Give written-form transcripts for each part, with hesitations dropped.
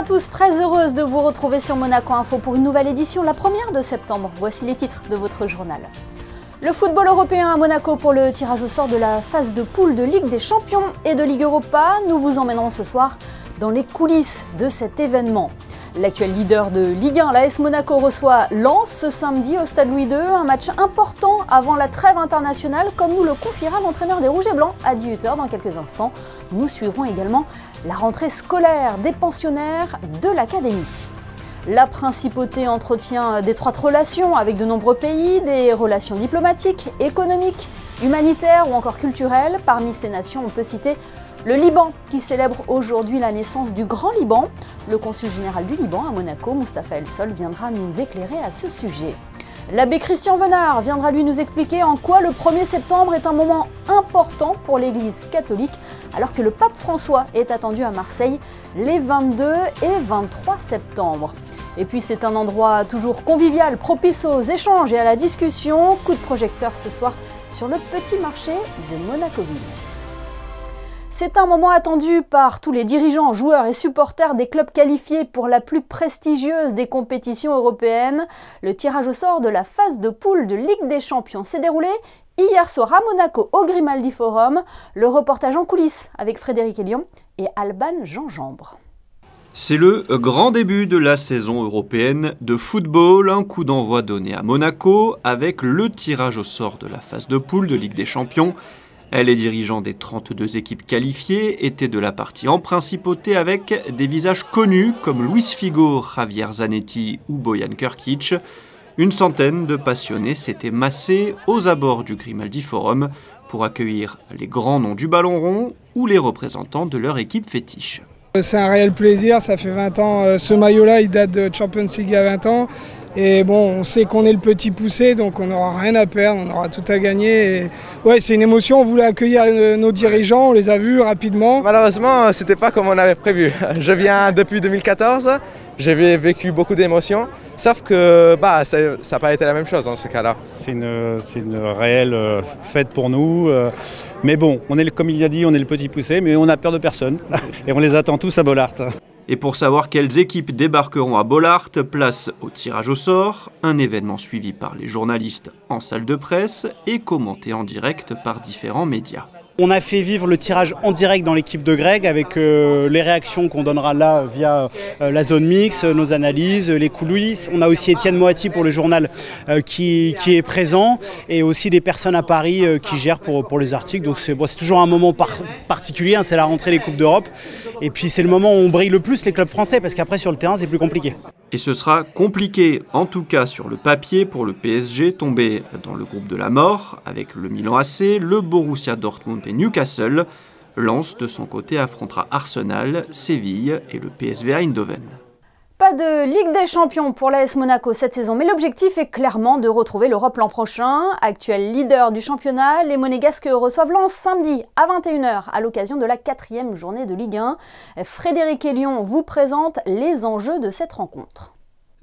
à tous, très heureuse de vous retrouver sur Monaco Info pour une nouvelle édition, la première de septembre. Voici les titres de votre journal. Le football européen à Monaco pour le tirage au sort de la phase de poule de Ligue des Champions et de Ligue Europa. Nous vous emmènerons ce soir dans les coulisses de cet événement. L'actuel leader de Ligue 1, l'AS Monaco, reçoit Lens ce samedi au Stade Louis II. Un match important avant la trêve internationale, comme nous le confiera l'entraîneur des Rouges et Blancs à 18h dans quelques instants. Nous suivrons également la rentrée scolaire des pensionnaires de l'académie. La principauté entretient d'étroites relations avec de nombreux pays, des relations diplomatiques, économiques, humanitaires ou encore culturelles. Parmi ces nations, on peut citer le Liban, qui célèbre aujourd'hui la naissance du Grand Liban. Le consul général du Liban à Monaco, Moustapha El Sol, viendra nous éclairer à ce sujet. L'abbé Christian Venard viendra lui nous expliquer en quoi le 1er septembre est un moment important pour l'Église catholique, alors que le pape François est attendu à Marseille les 22 et 23 septembre. Et puis c'est un endroit toujours convivial, propice aux échanges et à la discussion. Coup de projecteur ce soir sur le petit marché de Monaco-Ville. C'est un moment attendu par tous les dirigeants, joueurs et supporters des clubs qualifiés pour la plus prestigieuse des compétitions européennes. Le tirage au sort de la phase de poule de Ligue des Champions s'est déroulé hier soir à Monaco au Grimaldi Forum. Le reportage en coulisses avec Frédéric Elion et Alban Jean-Jambre. C'est le grand début de la saison européenne de football, un coup d'envoi donné à Monaco avec le tirage au sort de la phase de poule de Ligue des Champions. Les dirigeants des 32 équipes qualifiées étaient de la partie en principauté avec des visages connus comme Luis Figo, Javier Zanetti ou Bojan Krkić. Une centaine de passionnés s'étaient massés aux abords du Grimaldi Forum pour accueillir les grands noms du ballon rond ou les représentants de leur équipe fétiche. C'est un réel plaisir, ça fait 20 ans, ce maillot-là il date de Champions League il y a 20 ans. Et bon, on sait qu'on est le petit poussé, donc on n'aura rien à perdre, on aura tout à gagner. Et ouais, c'est une émotion, on voulait accueillir nos dirigeants, on les a vus rapidement. Malheureusement, c'était pas comme on avait prévu. Je viens depuis 2014, j'ai vécu beaucoup d'émotions, sauf que ça n'a pas été la même chose dans ce cas-là. C'est une réelle fête pour nous. Mais bon, comme il a dit, on est le petit poussé, mais on n'a peur de personne. Et on les attend tous à Bollaert. Et pour savoir quelles équipes débarqueront à Bollaert, place au tirage au sort, un événement suivi par les journalistes en salle de presse et commenté en direct par différents médias. On a fait vivre le tirage en direct dans l'équipe de Greg avec les réactions qu'on donnera là via la zone mix, nos analyses, les coulisses. On a aussi Étienne Moati pour le journal qui est présent et aussi des personnes à Paris qui gèrent pour les articles. Donc c'est toujours un moment particulier, c'est la rentrée des Coupes d'Europe. Et puis c'est le moment où on brille le plus les clubs français parce qu'après sur le terrain c'est plus compliqué. Et ce sera compliqué, en tout cas sur le papier, pour le PSG, tombé dans le groupe de la mort, avec le Milan AC, le Borussia Dortmund et Newcastle. Lens, de son côté, affrontera Arsenal, Séville et le PSV Eindhoven. Pas de Ligue des Champions pour l'AS Monaco cette saison, mais l'objectif est clairement de retrouver l'Europe l'an prochain. Actuel leader du championnat, les Monégasques reçoivent Lens samedi à 21h à l'occasion de la 4e journée de Ligue 1. Frédéric Elion vous présente les enjeux de cette rencontre.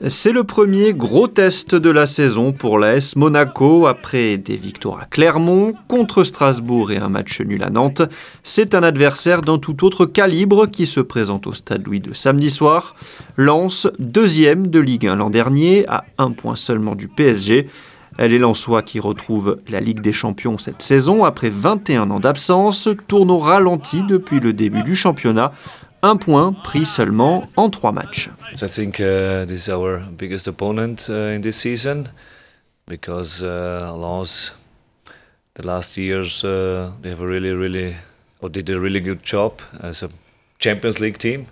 C'est le premier gros test de la saison pour l'AS Monaco. Après des victoires à Clermont, contre Strasbourg et un match nul à Nantes, c'est un adversaire d'un tout autre calibre qui se présente au Stade Louis II samedi soir. Lens, 2e de Ligue 1 l'an dernier, à 1 point seulement du PSG. Les Lensois qui retrouvent la Ligue des Champions cette saison après 21 ans d'absence tournent au ralenti depuis le début du championnat. Un point pris seulement en 3 matchs. I think this is our biggest opponent in this season because Lens, the last years, they have did a really good job as a Champions League team.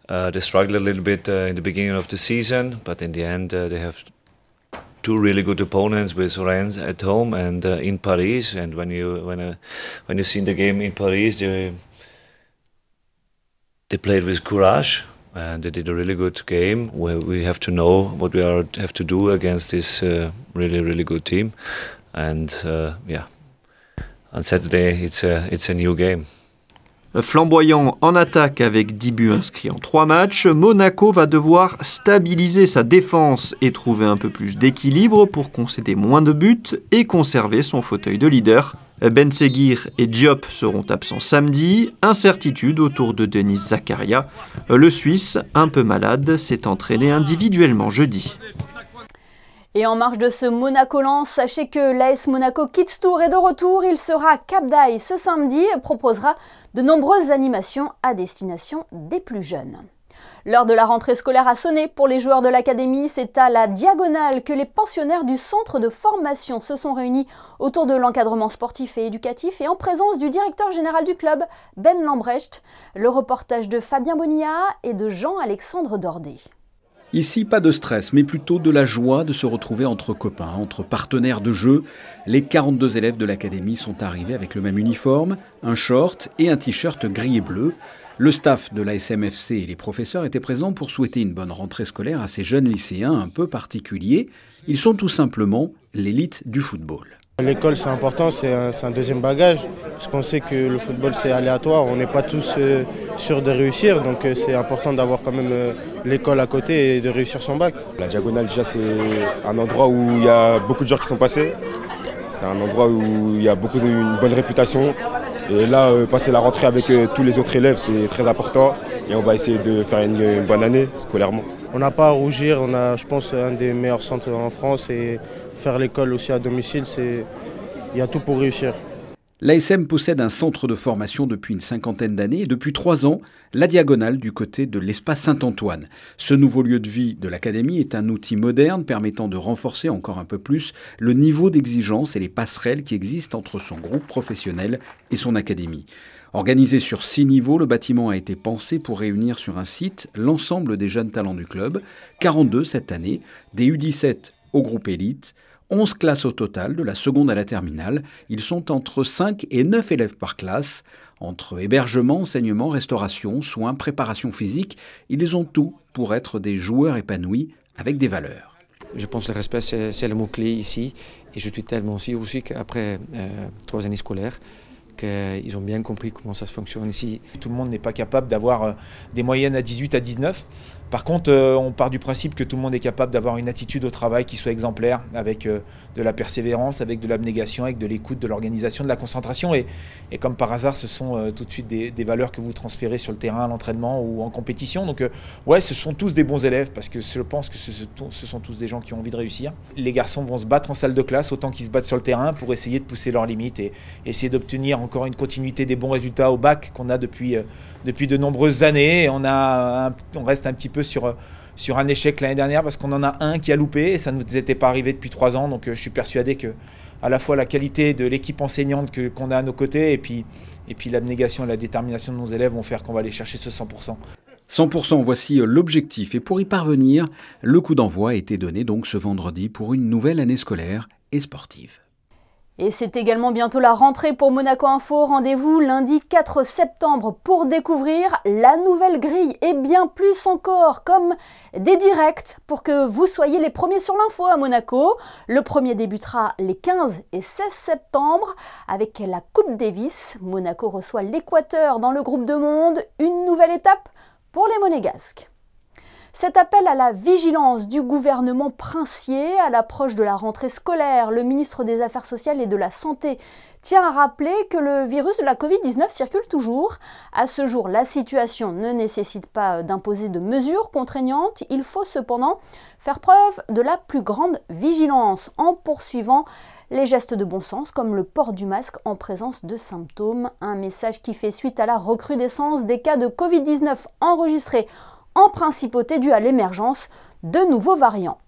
They struggled a little bit in the beginning of the season, but in the end they have 2 really good opponents with Rennes at home and in Paris. And when you see the game in Paris, they played with courage and they did a really good game where we have to know what we have to do against this really good team. And on Saturday it's a new game. Flamboyant en attaque avec 10 buts inscrits en 3 matchs, Monaco va devoir stabiliser sa défense et trouver un peu plus d'équilibre pour concéder moins de buts et conserver son fauteuil de leader. Ben Seguir et Diop seront absents samedi. Incertitude autour de Denis Zakaria. Le Suisse, un peu malade, s'est entraîné individuellement jeudi. Et en marge de ce Monaco-Lens, sachez que l'AS Monaco Kids Tour est de retour. Il sera à Cap d'Aille ce samedi et proposera de nombreuses animations à destination des plus jeunes. L'heure de la rentrée scolaire a sonné pour les joueurs de l'académie. C'est à la Diagonale que les pensionnaires du centre de formation se sont réunis autour de l'encadrement sportif et éducatif et en présence du directeur général du club, Ben Lambrecht. Le reportage de Fabien Bonilla et de Jean-Alexandre Dordet. Ici, pas de stress, mais plutôt de la joie de se retrouver entre copains, entre partenaires de jeu. Les 42 élèves de l'académie sont arrivés avec le même uniforme, un short et un t-shirt gris et bleu. Le staff de l'ASMFC et les professeurs étaient présents pour souhaiter une bonne rentrée scolaire à ces jeunes lycéens un peu particuliers. Ils sont tout simplement l'élite du football. L'école c'est important, c'est un deuxième bagage, parce qu'on sait que le football c'est aléatoire, on n'est pas tous sûrs de réussir, donc c'est important d'avoir quand même l'école à côté et de réussir son bac. La Diagonale déjà c'est un endroit où il y a beaucoup de gens qui sont passés, c'est un endroit où il y a une bonne réputation, et là passer la rentrée avec tous les autres élèves c'est très important, et on va essayer de faire une bonne année scolairement. On n'a pas à rougir, on a je pense un des meilleurs centres en France et faire l'école aussi à domicile, il y a tout pour réussir. L'ASM possède un centre de formation depuis une cinquantaine d'années et depuis 3 ans, la Diagonale du côté de l'espace Saint-Antoine. Ce nouveau lieu de vie de l'académie est un outil moderne permettant de renforcer encore un peu plus le niveau d'exigence et les passerelles qui existent entre son groupe professionnel et son académie. Organisé sur 6 niveaux, le bâtiment a été pensé pour réunir sur un site l'ensemble des jeunes talents du club, 42 cette année, des U17 au groupe élite, 11 classes au total, de la seconde à la terminale. Ils sont entre 5 et 9 élèves par classe. Entre hébergement, enseignement, restauration, soins, préparation physique, ils ont tout pour être des joueurs épanouis avec des valeurs. Je pense que le respect, c'est le mot-clé ici. Et je suis tellement sûr aussi qu'après 3 années scolaires, qu'ils ont bien compris comment ça fonctionne ici. Tout le monde n'est pas capable d'avoir des moyennes à 18, à 19. Par contre, on part du principe que tout le monde est capable d'avoir une attitude au travail qui soit exemplaire, avec de la persévérance, avec de l'abnégation, avec de l'écoute, de l'organisation, de la concentration. Et comme par hasard, ce sont tout de suite des valeurs que vous transférez sur le terrain, à l'entraînement ou en compétition. Donc ouais, ce sont tous des bons élèves, parce que je pense que ce sont tous des gens qui ont envie de réussir. Les garçons vont se battre en salle de classe autant qu'ils se battent sur le terrain pour essayer de pousser leurs limites et essayer d'obtenir encore une continuité des bons résultats au bac qu'on a depuis de nombreuses années. On reste un petit peu sur un échec l'année dernière parce qu'on en a un qui a loupé et ça ne nous était pas arrivé depuis 3 ans. Donc je suis persuadé que à la fois la qualité de l'équipe enseignante qu'on a à nos côtés et puis l'abnégation et la détermination de nos élèves vont faire qu'on va aller chercher ce 100%. 100%, voici l'objectif. Et pour y parvenir, le coup d'envoi a été donné donc ce vendredi pour une nouvelle année scolaire et sportive. Et c'est également bientôt la rentrée pour Monaco Info. Rendez-vous lundi 4 septembre pour découvrir la nouvelle grille et bien plus encore, comme des directs pour que vous soyez les premiers sur l'info à Monaco. Le premier débutera les 15 et 16 septembre avec la Coupe Davis. Monaco reçoit l'Équateur dans le groupe de monde. Une nouvelle étape pour les Monégasques. Cet appel à la vigilance du gouvernement princier à l'approche de la rentrée scolaire, le ministre des Affaires sociales et de la Santé tient à rappeler que le virus de la Covid-19 circule toujours. À ce jour, la situation ne nécessite pas d'imposer de mesures contraignantes. Il faut cependant faire preuve de la plus grande vigilance en poursuivant les gestes de bon sens comme le port du masque en présence de symptômes. Un message qui fait suite à la recrudescence des cas de Covid-19 enregistrés en principauté due à l'émergence de nouveaux variants.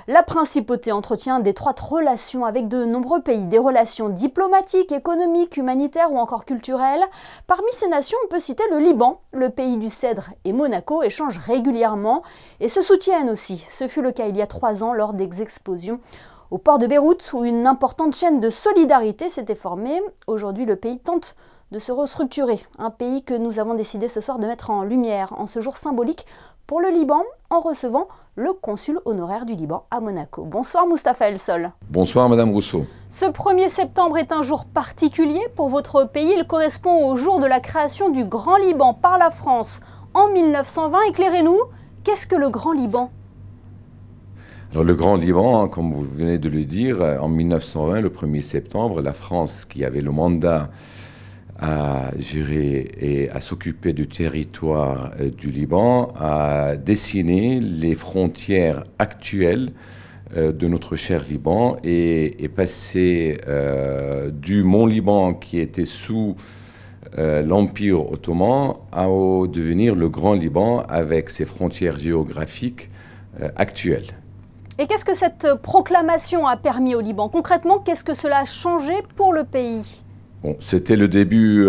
La principauté entretient d'étroites relations avec de nombreux pays, des relations diplomatiques, économiques, humanitaires ou encore culturelles. Parmi ces nations, on peut citer le Liban, le pays du cèdre et Monaco échangent régulièrement et se soutiennent aussi. Ce fut le cas il y a 3 ans lors des explosions au port de Beyrouth où une importante chaîne de solidarité s'était formée. Aujourd'hui, le pays tente de se restructurer, un pays que nous avons décidé ce soir de mettre en lumière en ce jour symbolique pour le Liban en recevant le consul honoraire du Liban à Monaco. Bonsoir Moustapha El Sol. Bonsoir Madame Rousseau. Ce 1er septembre est un jour particulier pour votre pays. Il correspond au jour de la création du Grand Liban par la France en 1920. Éclairez-nous, qu'est-ce que le Grand Liban ? Alors, le Grand Liban, comme vous venez de le dire, en 1920, le 1er septembre, la France, qui avait le mandat à gérer et à s'occuper du territoire du Liban, a dessiné les frontières actuelles de notre cher Liban et est passé du Mont Liban, qui était sous l'Empire ottoman, à devenir le Grand Liban avec ses frontières géographiques actuelles. Et qu'est-ce que cette proclamation a permis au Liban? Concrètement, qu'est-ce que cela a changé pour le pays? Bon, c'était le début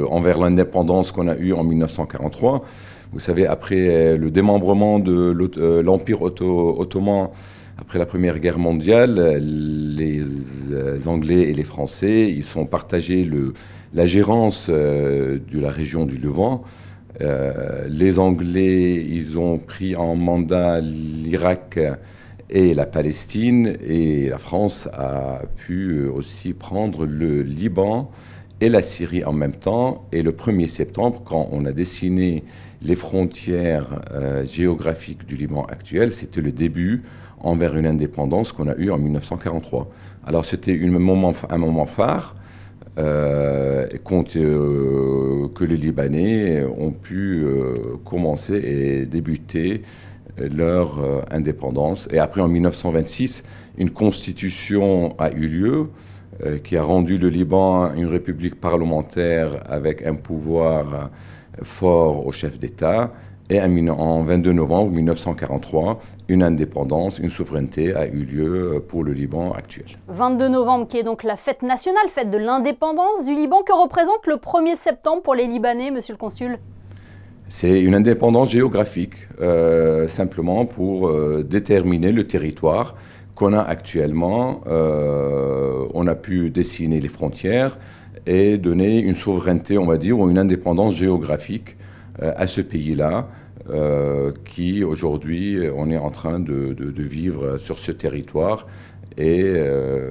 envers l'indépendance qu'on a eu en 1943. Vous savez, après le démembrement de l'Empire ottoman, après la Première Guerre mondiale, les Anglais et les Français, ils sont partagés la gérance de la région du Levant. Les Anglais, ils ont pris en mandat l'Irak et la Palestine, et la France a pu aussi prendre le Liban et la Syrie en même temps. Et le 1er septembre, quand on a dessiné les frontières géographiques du Liban actuel, c'était le début envers une indépendance qu'on a eue en 1943. Alors c'était un moment phare que les Libanais ont pu commencer et débuter leur indépendance. Et après, en 1926, une constitution a eu lieu qui a rendu le Liban une république parlementaire avec un pouvoir fort au chef d'État. Et en 22 novembre 1943, une indépendance, une souveraineté a eu lieu pour le Liban actuel. 22 novembre, qui est donc la fête nationale, fête de l'indépendance du Liban. Que représente le 1er septembre pour les Libanais, monsieur le consul? C'est une indépendance géographique, simplement pour déterminer le territoire qu'on a actuellement. On a pu dessiner les frontières et donner une souveraineté, on va dire, ou une indépendance géographique à ce pays-là, qui aujourd'hui, on est en train de vivre sur ce territoire et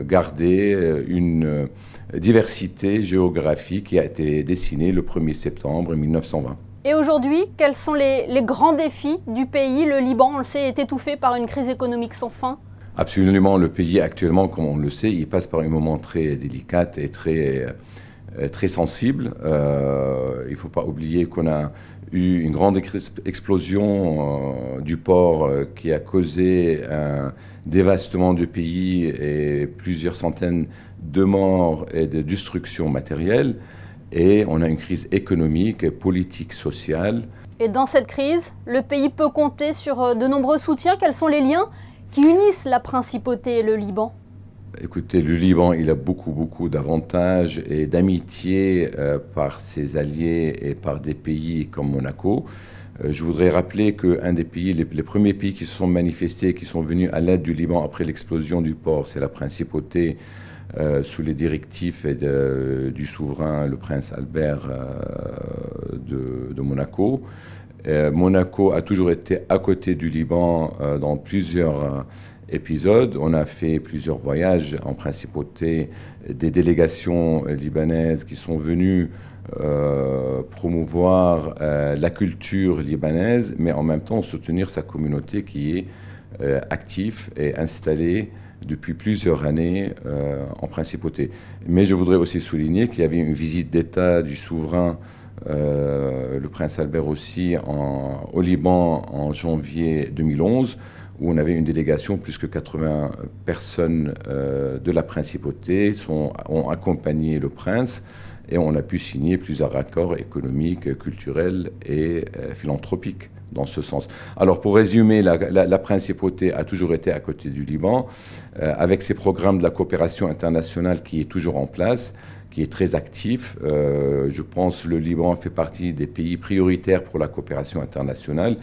garder une diversité géographique qui a été dessinée le 1er septembre 1920. Et aujourd'hui, quels sont les grands défis du pays? Le Liban, on le sait, est étouffé par une crise économique sans fin. Absolument, le pays actuellement, comme on le sait, il passe par un moment très délicat et très sensible. Il ne faut pas oublier qu'on a eu une grande explosion du port qui a causé un dévastement du pays et plusieurs centaines de morts et de destructions matérielles. Et on a une crise économique, politique, sociale. Et dans cette crise, le pays peut compter sur de nombreux soutiens. Quels sont les liens qui unissent la principauté et le Liban? Écoutez, le Liban, il a beaucoup d'avantages et d'amitié par ses alliés et par des pays comme Monaco. Je voudrais rappeler qu'un des pays, les premiers pays qui se sont manifestés, qui sont venus à l'aide du Liban après l'explosion du port, c'est la principauté sous les directives du souverain, le prince Albert de Monaco. Monaco a toujours été à côté du Liban dans plusieurs épisodes. On a fait plusieurs voyages en principauté, des délégations libanaises qui sont venues promouvoir la culture libanaise, mais en même temps soutenir sa communauté qui est active et installée depuis plusieurs années en principauté. Mais je voudrais aussi souligner qu'il y avait une visite d'État du souverain, le prince Albert aussi, au Liban en janvier 2011, où on avait une délégation, plus que 80 personnes de la principauté ont accompagné le prince, et on a pu signer plusieurs accords économiques, culturels et philanthropiques dans ce sens. Alors pour résumer, la principauté a toujours été à côté du Liban, avec ses programmes de la coopération internationale qui est toujours en place, qui est très actif. Je pense que le Liban fait partie des pays prioritaires pour la coopération internationale,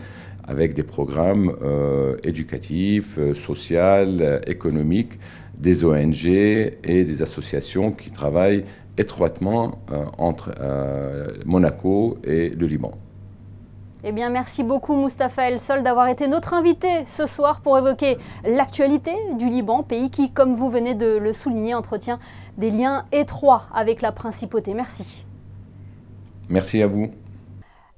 avec des programmes éducatifs, sociaux, économiques, des ONG et des associations qui travaillent étroitement entre Monaco et le Liban. Eh bien, merci beaucoup Moustapha El Sol d'avoir été notre invité ce soir pour évoquer l'actualité du Liban, pays qui, comme vous venez de le souligner, entretient des liens étroits avec la principauté. Merci. Merci à vous.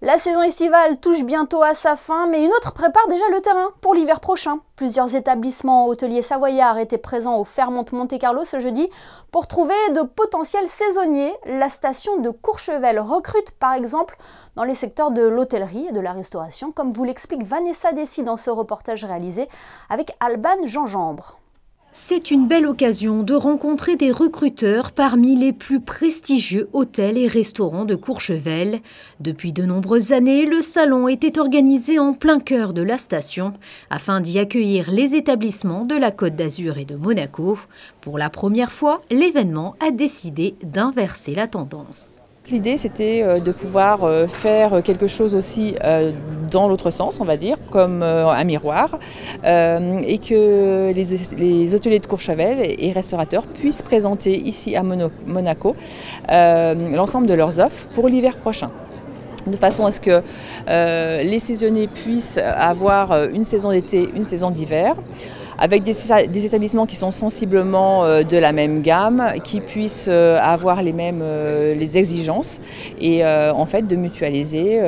La saison estivale touche bientôt à sa fin, mais une autre prépare déjà le terrain pour l'hiver prochain. Plusieurs établissements hôteliers savoyards étaient présents au Fairmont Monte-Carlo ce jeudi pour trouver de potentiels saisonniers. La station de Courchevel recrute par exemple dans les secteurs de l'hôtellerie et de la restauration, comme vous l'explique Vanessa Dessy dans ce reportage réalisé avec Alban Gingembre. C'est une belle occasion de rencontrer des recruteurs parmi les plus prestigieux hôtels et restaurants de Courchevel. Depuis de nombreuses années, le salon était organisé en plein cœur de la station afin d'y accueillir les établissements de la Côte d'Azur et de Monaco. Pour la première fois, l'événement a décidé d'inverser la tendance. L'idée, c'était de pouvoir faire quelque chose aussi dans l'autre sens, on va dire, comme un miroir, et que les hôteliers de Courchevel et restaurateurs puissent présenter ici à Monaco l'ensemble de leurs offres pour l'hiver prochain, de façon à ce que les saisonniers puissent avoir une saison d'été, une saison d'hiver, avec des établissements qui sont sensiblement de la même gamme, qui puissent avoir les exigences et en fait de mutualiser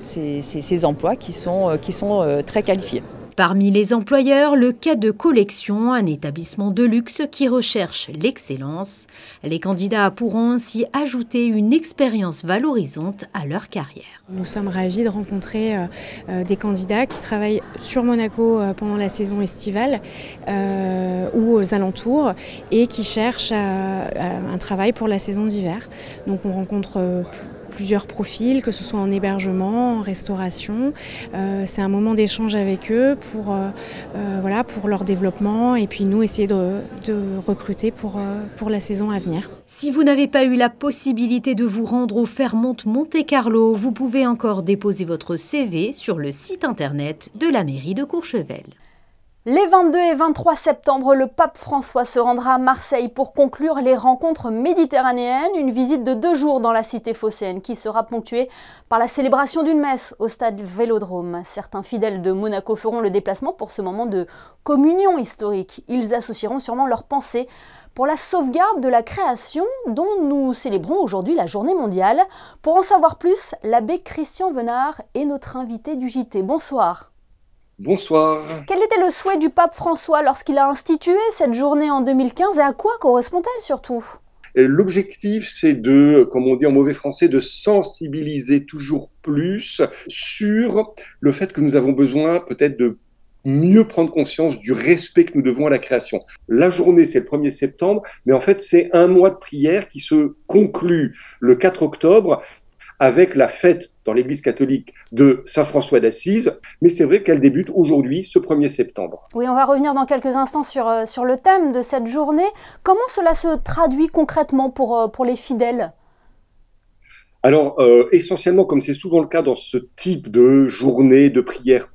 ces emplois qui sont très qualifiés. Parmi les employeurs, le Cas de Collection, un établissement de luxe qui recherche l'excellence. Les candidats pourront ainsi ajouter une expérience valorisante à leur carrière. Nous sommes ravis de rencontrer des candidats qui travaillent sur Monaco pendant la saison estivale ou aux alentours et qui cherchent un travail pour la saison d'hiver. Donc on rencontre plusieurs profils, que ce soit en hébergement, en restauration. C'est un moment d'échange avec eux pour leur développement et puis nous essayer de recruter pour la saison à venir. Si vous n'avez pas eu la possibilité de vous rendre au Fairmont Monte-Carlo, vous pouvez encore déposer votre CV sur le site internet de la mairie de Courchevel. Les 22 et 23 septembre, le pape François se rendra à Marseille pour conclure les rencontres méditerranéennes, une visite de 2 jours dans la cité phocéenne qui sera ponctuée par la célébration d'une messe au stade Vélodrome. Certains fidèles de Monaco feront le déplacement pour ce moment de communion historique. Ils associeront sûrement leurs pensées pour la sauvegarde de la création dont nous célébrons aujourd'hui la journée mondiale. Pour en savoir plus, l'abbé Christian Venard est notre invité du JT. Bonsoir. Bonsoir. Quel était le souhait du pape François lorsqu'il a institué cette journée en 2015 et à quoi correspond-elle surtout ? L'objectif, c'est de, comme on dit en mauvais français, de sensibiliser toujours plus sur le fait que nous avons besoin peut-être de mieux prendre conscience du respect que nous devons à la création. La journée, c'est le 1er septembre, mais en fait, c'est un mois de prière qui se conclut le 4 octobre avec la fête dans l'Église catholique de Saint François d'Assise, mais c'est vrai qu'elle débute aujourd'hui, ce 1er septembre. Oui, on va revenir dans quelques instants sur le thème de cette journée. Comment cela se traduit concrètement pour les fidèles ? Alors, essentiellement, comme c'est souvent le cas dans ce type de journée de prière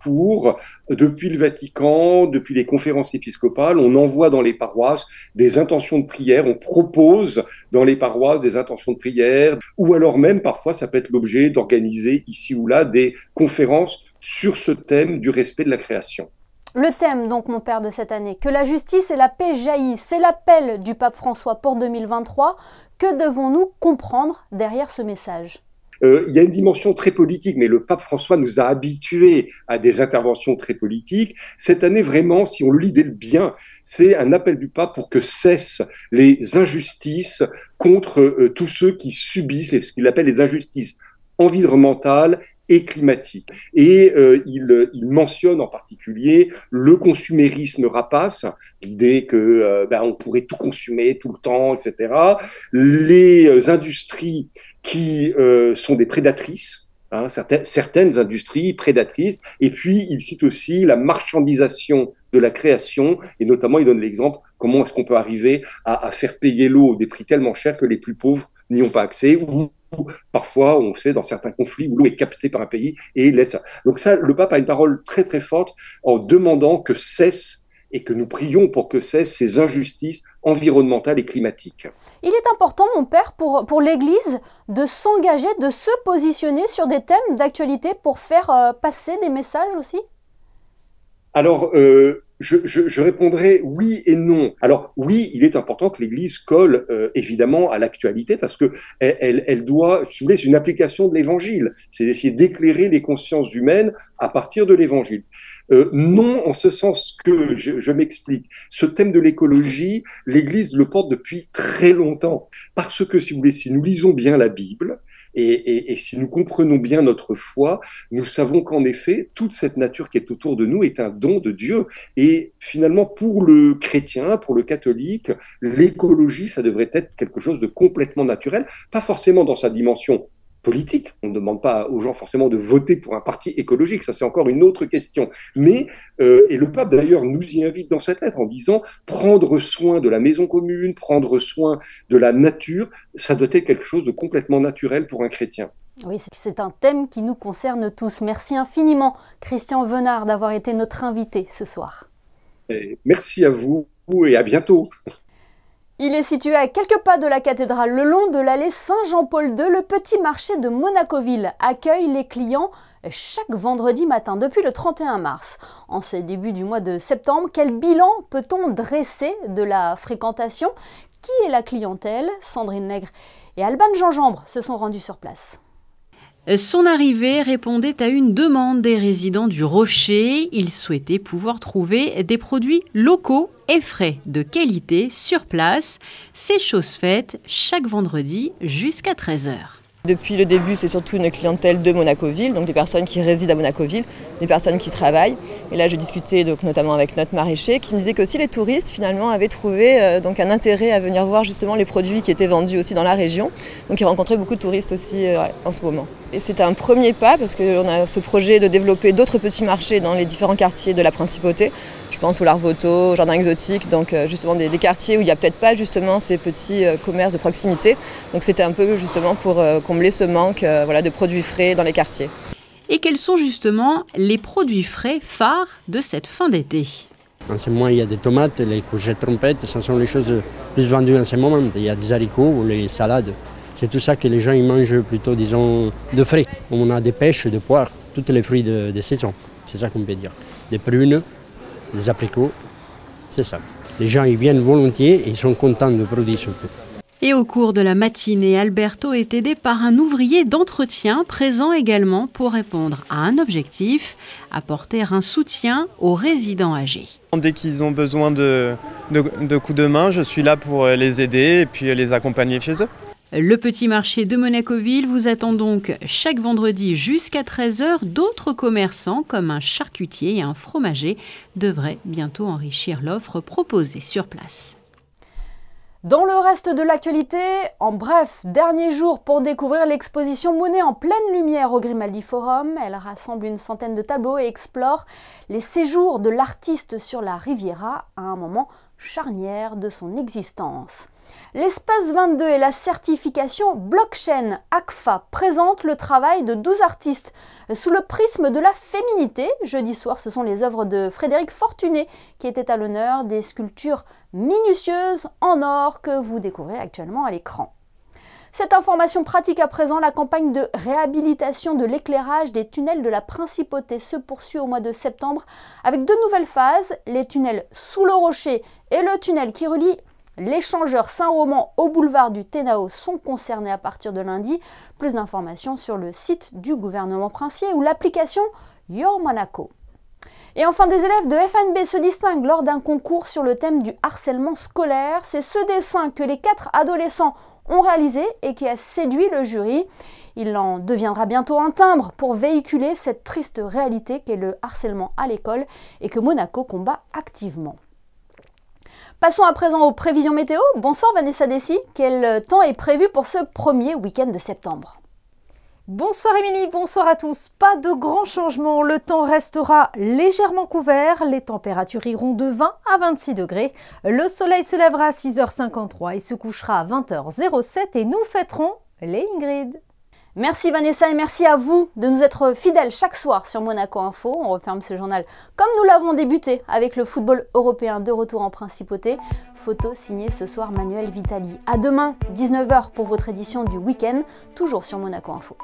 depuis le Vatican, depuis les conférences épiscopales, on envoie dans les paroisses des intentions de prière, on propose dans les paroisses des intentions de prière, ou alors même, parfois, ça peut être l'objet d'organiser ici ou là des conférences sur ce thème du respect de la création. Le thème, donc, mon père, de cette année, que la justice et la paix jaillissent, c'est l'appel du pape François pour 2023. Que devons-nous comprendre derrière ce message ? Il y a une dimension très politique, mais le pape François nous a habitués à des interventions très politiques. Cette année, vraiment, si on le lit dès le bien, c'est un appel du pape pour que cessent les injustices contre tous ceux qui subissent ce qu'il appelle les injustices environnementales et climatique. Et il mentionne en particulier le consumérisme rapace, l'idée que on pourrait tout consommer tout le temps, etc. Les industries qui sont des prédatrices, certaines industries prédatrices, et puis il cite aussi la marchandisation de la création, et notamment il donne l'exemple comment est-ce qu'on peut arriver à faire payer l'eau des prix tellement chers que les plus pauvres n'y ont pas accès, ou parfois, on sait, dans certains conflits où l'eau est captée par un pays et laisse. Donc ça, le pape a une parole très très forte en demandant que cessent et que nous prions pour que cessent ces injustices environnementales et climatiques. Il est important, mon père, pour l'Église de s'engager, de se positionner sur des thèmes d'actualité pour faire passer des messages aussi ? Alors, je répondrai oui et non. Alors oui, il est important que l'Église colle évidemment à l'actualité parce que elle doit, si vous voulez, c'est une application de l'Évangile. C'est d'essayer d'éclairer les consciences humaines à partir de l'Évangile. Non, en ce sens que, je m'explique, ce thème de l'écologie, l'Église le porte depuis très longtemps. Parce que, si vous voulez, si nous lisons bien la Bible, et si nous comprenons bien notre foi, nous savons qu'en effet, toute cette nature qui est autour de nous est un don de Dieu. Et finalement, pour le chrétien, pour le catholique, l'écologie, ça devrait être quelque chose de complètement naturel, pas forcément dans sa dimension politique. On ne demande pas aux gens forcément de voter pour un parti écologique, ça c'est encore une autre question. Mais, et le pape d'ailleurs nous y invite dans cette lettre en disant prendre soin de la maison commune, prendre soin de la nature, ça doit être quelque chose de complètement naturel pour un chrétien. Oui, c'est un thème qui nous concerne tous. Merci infiniment, Christian Venard, d'avoir été notre invité ce soir. Et merci à vous et à bientôt. Il est situé à quelques pas de la cathédrale, le long de l'allée Saint-Jean-Paul II. Le petit marché de Monacoville accueille les clients chaque vendredi matin depuis le 31 mars. En ces débuts du mois de septembre, quel bilan peut-on dresser de la fréquentation? Qui est la clientèle? Sandrine Nègre et Alban Gingembre se sont rendus sur place. Son arrivée répondait à une demande des résidents du Rocher. Ils souhaitaient pouvoir trouver des produits locaux et frais de qualité sur place. C'est chose faite chaque vendredi jusqu'à 13h. Depuis le début, c'est surtout une clientèle de Monacoville, donc des personnes qui résident à Monacoville, des personnes qui travaillent. Et là, je discutais donc notamment avec notre maraîcher qui me disait qu'aussi les touristes finalement avaient trouvé donc un intérêt à venir voir justement les produits qui étaient vendus aussi dans la région. Donc ils rencontraient beaucoup de touristes aussi en ce moment. Et c'est un premier pas parce qu'on a ce projet de développer d'autres petits marchés dans les différents quartiers de la Principauté. Je pense au Larvoto, au Jardin Exotique, donc justement des quartiers où il n'y a peut-être pas justement ces petits commerces de proximité. Donc c'était un peu justement pour combler ce manque voilà, de produits frais dans les quartiers. Et quels sont justement les produits frais phares de cette fin d'été? En ce moment, il y a des tomates, les courgettes trompettes, ce sont les choses plus vendues en ce moment. Il y a des haricots ou les salades. C'est tout ça que les gens ils mangent plutôt, disons, de frais. On a des pêches, des poires, tous les fruits de saison. C'est ça qu'on peut dire. Des prunes, des abricots, c'est ça. Les gens ils viennent volontiers et ils sont contents de produire surtout. Et au cours de la matinée, Alberto est aidé par un ouvrier d'entretien présent également pour répondre à un objectif, apporter un soutien aux résidents âgés. Dès qu'ils ont besoin de coups de main, je suis là pour les aider et puis les accompagner chez eux. Le petit marché de Monacoville vous attend donc chaque vendredi jusqu'à 13h. D'autres commerçants, comme un charcutier et un fromager, devraient bientôt enrichir l'offre proposée sur place. Dans le reste de l'actualité, en bref, dernier jour pour découvrir l'exposition Monet en pleine lumière au Grimaldi Forum. Elle rassemble une centaine de tableaux et explore les séjours de l'artiste sur la Riviera à un moment charnière de son existence. L'Espace 22 et la certification Blockchain ACFA présentent le travail de 12 artistes sous le prisme de la féminité. Jeudi soir, ce sont les œuvres de Frédéric Fortuné qui étaient à l'honneur, des sculptures minutieuses en or que vous découvrez actuellement à l'écran. Cette information pratique à présent, la campagne de réhabilitation de l'éclairage des tunnels de la Principauté se poursuit au mois de septembre avec deux nouvelles phases, les tunnels sous le rocher et le tunnel qui relie l'échangeur Saint-Roman au boulevard du Ténao sont concernés à partir de lundi. Plus d'informations sur le site du gouvernement princier ou l'application Your Monaco. Et enfin, des élèves de FNB se distinguent lors d'un concours sur le thème du harcèlement scolaire. C'est ce dessin que les 4 adolescents ont réalisé et qui a séduit le jury. Il en deviendra bientôt un timbre pour véhiculer cette triste réalité qu'est le harcèlement à l'école et que Monaco combat activement. Passons à présent aux prévisions météo. Bonsoir Vanessa Dessy, quel temps est prévu pour ce premier week-end de septembre? Bonsoir Émilie, bonsoir à tous. Pas de grands changements, le temps restera légèrement couvert, les températures iront de 20 à 26 degrés. Le soleil se lèvera à 6h53 et se couchera à 20h07 et nous fêterons les Ingrid. Merci Vanessa et merci à vous de nous être fidèles chaque soir sur Monaco Info. On referme ce journal comme nous l'avons débuté avec le football européen de retour en Principauté. Photo signée ce soir Manuel Vitali. À demain, 19h pour votre édition du week-end, toujours sur Monaco Info.